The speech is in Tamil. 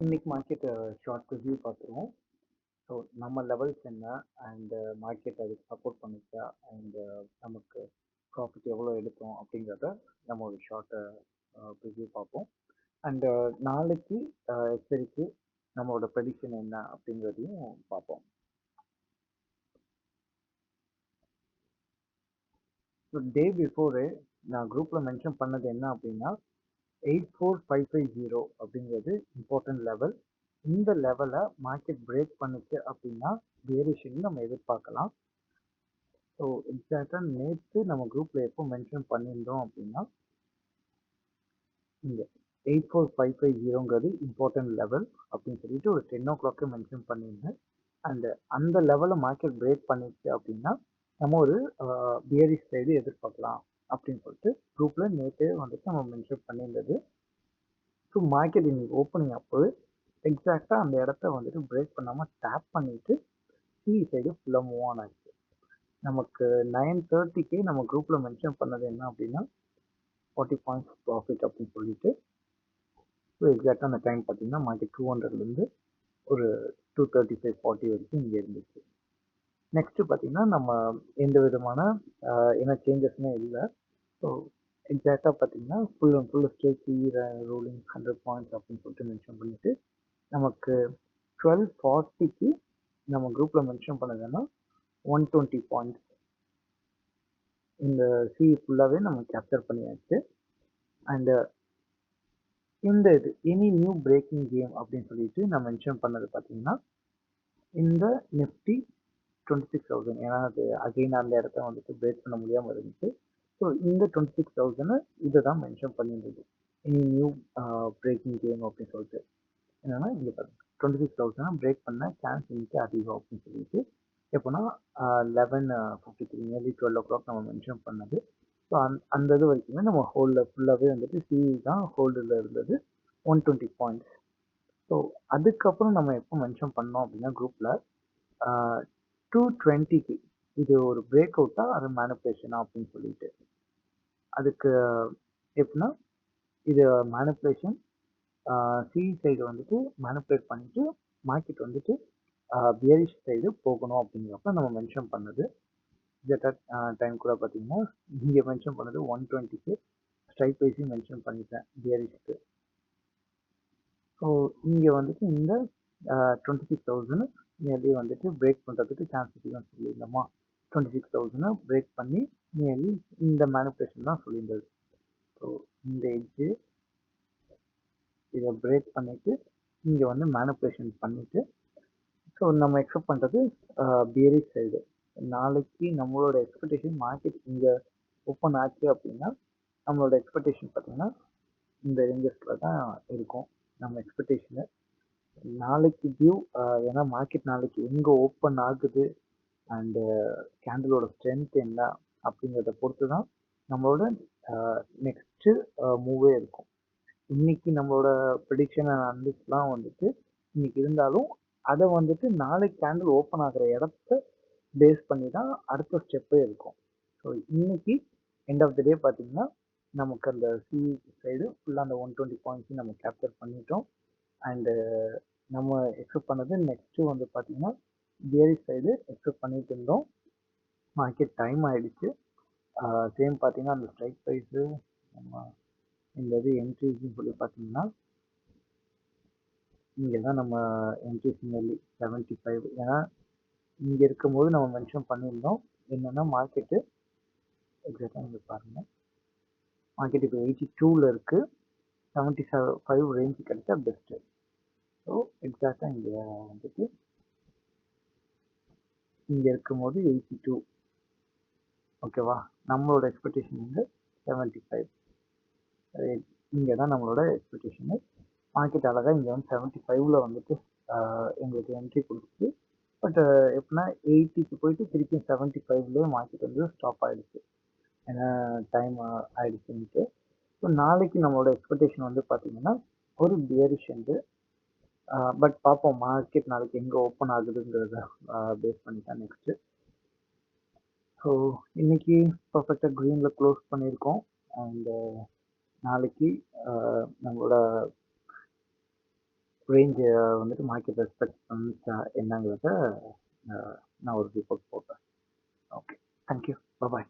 இன்னைக்கு மார்க்கெட் ஷார்ட் ரிவ்யூ பார்த்துருவோம். ஸோ நம்ம லெவல்ஸ் என்ன அண்ட் மார்க்கெட் அதுக்கு சப்போர்ட் பண்ணுச்சா அண்ட் நமக்கு ப்ராஃபிட் எவ்வளோ எடுத்தோம் அப்படிங்கிறத நம்ம ஒரு ஷார்ட் ரிவ்யூ பார்ப்போம். அண்ட் நாளைக்கு எச்சரிக்கை நம்மளோட ப்ரெடிக்ஷன் என்ன அப்படிங்கிறதையும் பார்ப்போம். ஸோ டே பிஃபோரே நான் குரூப்பில் மென்ஷன் பண்ணது என்ன அப்படின்னா 84550 அப்படிங்கிறது இம்பார்ட்டன்ட் லெவல். இந்த லெவலை மார்க்கெட் பிரேக் பண்ணுச்சு அப்படின்னா வேரியேஷன் நம்ம எதிர்பார்க்கலாம். ஸோ எக்ஸாக்டாக நேற்று நம்ம குரூப்பில் எப்போ மென்ஷன் பண்ணியிருந்தோம் அப்படின்னா இங்கே 84550ங்கிறது இம்பார்ட்டன்ட் லெவல் அப்படின்னு சொல்லிட்டு ஒரு 10 o'clock மென்ஷன் பண்ணியிருந்தேன். அண்ட் அந்த லெவலை மார்க்கெட் பிரேக் பண்ணிச்சு அப்படின்னா நம்ம ஒரு பியரிஷ் சைடு எதிர்பார்க்கலாம் அப்படின்னு சொல்லிட்டு குரூப்பில் நேற்றே வந்துட்டு நம்ம மென்ஷன் பண்ணியிருந்தது. ஸோ மார்க்கெட் இன்னைக்கு ஓப்பனிங் அப்போ எக்ஸாக்டாக அந்த இடத்த வந்துட்டு பிரேக் பண்ணாமல் டேப் பண்ணிட்டு சி சைடு ஃபுல்லாக மூவ் ஆன் ஆச்சு. நமக்கு 9:30க்கு நம்ம குரூப்பில் மென்ஷன் பண்ணது என்ன அப்படின்னா 40 பாயிண்ட்ஸ் ப்ராஃபிட் அப்படின்னு சொல்லிட்டு. ஸோ எக்ஸாக்டாக அந்த டைம் பார்த்தீங்கன்னா மார்க்கெட் 200லேருந்து ஒரு 235-40 வரைக்கும் இங்கே இருந்துச்சு. நெக்ஸ்ட்டு பார்த்தீங்கன்னா நம்ம எந்த விதமான என்ன சேஞ்சஸுமே இல்லை. ஸோ எக்ஸாக்டாக பார்த்தீங்கன்னா full and full stretch rolling 100 points அப்படின்னு சொல்லிட்டு மென்ஷன் பண்ணிட்டு நமக்கு 12:40க்கு நம்ம குரூப்பில் மென்ஷன் பண்ணதுன்னா 120 பாயிண்ட்ஸ் இந்த சி ஃபுல்லாகவே நம்ம கேப்சர் பண்ணியாச்சு. அண்ட் இந்த இது எனி நியூ பிரேக்கிங் கேம் அப்படின்னு சொல்லிட்டு நான் மென்ஷன் பண்ணது பார்த்தீங்கன்னா இந்த நிஃப்டி 26,000. ஏன்னா அது அகெயின் அந்த இடத்த வந்துட்டு பிரேக் பண்ண முடியாமல் இருந்துச்சு. ஸோ இந்த 26,000 இதை தான் மென்ஷன் பண்ணியிருந்தது எனி நியூ பிரேக்கிங் கேம் அப்படின்னு சொல்லிட்டு. என்னன்னா இங்கே 26,000 பிரேக் பண்ண சான்ஸ் இன்னைக்கு அதிகம் அப்படின்னு சொல்லிட்டு எப்போனா 11:53 நியர்லி 12 o'clock நம்ம மென்ஷன் பண்ணது. ஸோ அந்த இது வரைக்குமே நம்ம ஹோல்டில் ஃபுல்லாகவே வந்துட்டு சிஇ தான் ஹோல்டில் இருந்தது 120 பாயிண்ட்ஸ். ஸோ அதுக்கப்புறம் நம்ம எப்போ மென்ஷன் பண்ணோம் அப்படின்னா குரூப்பில் 220க்கு இது ஒரு பிரேக் அவுட்டா அது மேனிப்புலேஷனா அப்படின்னு சொல்லிட்டு. அதுக்கு எப்படின்னா இது மேனிப்புலேஷன் சிஇ சைடு வந்துட்டு மேனிப்புலேட் பண்ணிட்டு மார்க்கெட் வந்துட்டு பியரிஷ் சைடு போகணும் அப்படிங்கிறப்ப நம்ம மென்ஷன் பண்ணது. இந்த டைம் கூட பார்த்தீங்கன்னா இங்கே மென்ஷன் பண்ணது 120க்கு ஸ்ட்ரைக் ப்ரைஸையும் மென்ஷன் பண்ணிட்டேன் பியரிஷ்க்கு. ஸோ இங்கே வந்துட்டு இந்த 26,000 நியர்லி வந்துட்டு பிரேக் பண்ணுறதுக்கு சான்ஸ் இருக்குன்னு சொல்லியிருந்தோமா. 26,000 பிரேக் பண்ணி நியர்லி இந்த மேனிப்புலேஷன் தான் சொல்லியிருந்தது. ஸோ இந்த எட்ஜு இதை பிரேக் பண்ணிட்டு இங்கே வந்து மேனிப்புலேஷன் பண்ணிட்டு ஸோ நம்ம எக்ஸ்பெக்ட் பண்ணுறது பியரிஷ் சைடு. நாளைக்கு நம்மளோட எக்ஸ்பெக்டேஷன் மார்க்கெட் இங்கே ஓப்பன் ஆச்சு அப்படின்னா நம்மளோட எக்ஸ்பெக்டேஷன் பார்த்தீங்கன்னா இந்த ரேஞ்சஸில் தான் இருக்கும் நம்ம எக்ஸ்பெக்டேஷனு. நாளைக்கு வியூ ஏன்னா மார்க்கெட் நாளைக்கு எங்கே ஓப்பன் ஆகுது அண்டு கேண்டிலோட ஸ்ட்ரென்த் என்ன அப்படிங்கிறத பொறுத்து தான் நம்மளோட நெக்ஸ்ட்டு மூவே இருக்கும். இன்னைக்கு நம்மளோட ப்ரெடிக்ஷன் அண்ட் அனலிஸ்ட்லாம் வந்துட்டு இன்னைக்கு இருந்தாலும் அதை வந்துட்டு நாளைக்கு கேண்டில் ஓப்பன் ஆகிற இடத்த பேஸ் பண்ணி தான் அடுத்த ஸ்டெப்பே இருக்கும். ஸோ இன்னைக்கு எண்ட் ஆஃப் த டே பார்த்தீங்கன்னா நமக்கு அந்த சி சைடு ஃபுல்லாக அந்த 120 பாயிண்ட்ஸையும் நம்ம கேப்சர் பண்ணிட்டோம். அண்டு நம்ம எக்ஸ்பெக்ட் பண்ணது நெக்ஸ்ட்டு வந்து பார்த்தீங்கன்னா பியரிஷ் சைடு எக்ஸ்பெக்ட் பண்ணிட்டு இருந்தோம். மார்க்கெட் டைம் ஆயிடுச்சு. சேம் பார்த்தீங்கன்னா அந்த ஸ்ட்ரைக் ப்ரைஸு நம்ம இந்த இது என்ட்ரிஸ்ன்னு சொல்லி பார்த்தீங்கன்னா இங்கே தான் நம்ம என்ட்ரிஸ் நியர்லி 75. ஏன்னா இங்கே இருக்கும்போது நம்ம மென்ஷன் பண்ணியிருந்தோம் என்னென்னா மார்க்கெட்டு எக்ஸாக்டாக இங்கே பாருங்கள் மார்க்கெட் இப்போ 82ல் இருக்குது. 75 ரேஞ்சு கிடைச்சா பெஸ்ட்டு. ஸோ எக்ஸாக்டாக இங்கே வந்துட்டு இங்கே இருக்கும்போது 82 ஓகேவா. நம்மளோட எக்ஸ்பெக்டேஷன் வந்து 75. இங்கே தான் நம்மளோட எக்ஸ்பெக்டேஷனு. மார்க்கெட் அழகாக இங்கே வந்து 75ல் வந்துட்டு எங்களுக்கு என்ட்ரி கொடுத்துச்சு. பட் எப்படின்னா 80க்கு போயிட்டு திருப்பி 75லேயே மார்க்கெட் வந்து ஸ்டாப் ஆகிடுச்சு. ஏன்னா டைம் ஆகிடுச்சுன்ட்டு. ஸோ நாளைக்கு நம்மளோட எக்ஸ்பெக்டேஷன் வந்து பார்த்தீங்கன்னா ஒரு பியரிஷ் வந்து பட் பார்ப்போம் மார்க்கெட் நாளைக்கு எங்கே ஓப்பன் ஆகுதுங்கிறத பேஸ் பண்ணி தான் நெக்ஸ்ட்டு. ஸோ இன்னைக்கு பர்ஃபெக்டாக க்ரீனில் க்ளோஸ் பண்ணியிருக்கோம். அண்டு நாளைக்கு நம்மளோட ரேஞ்ச் வந்துட்டு மார்க்கெட் ரெஸ்பெக்ட் பண்ணுச்சா என்னங்கிறத நான் ஒரு ரிப்போர்ட் போடுறேன். ஓகே. Thank you. பாய்.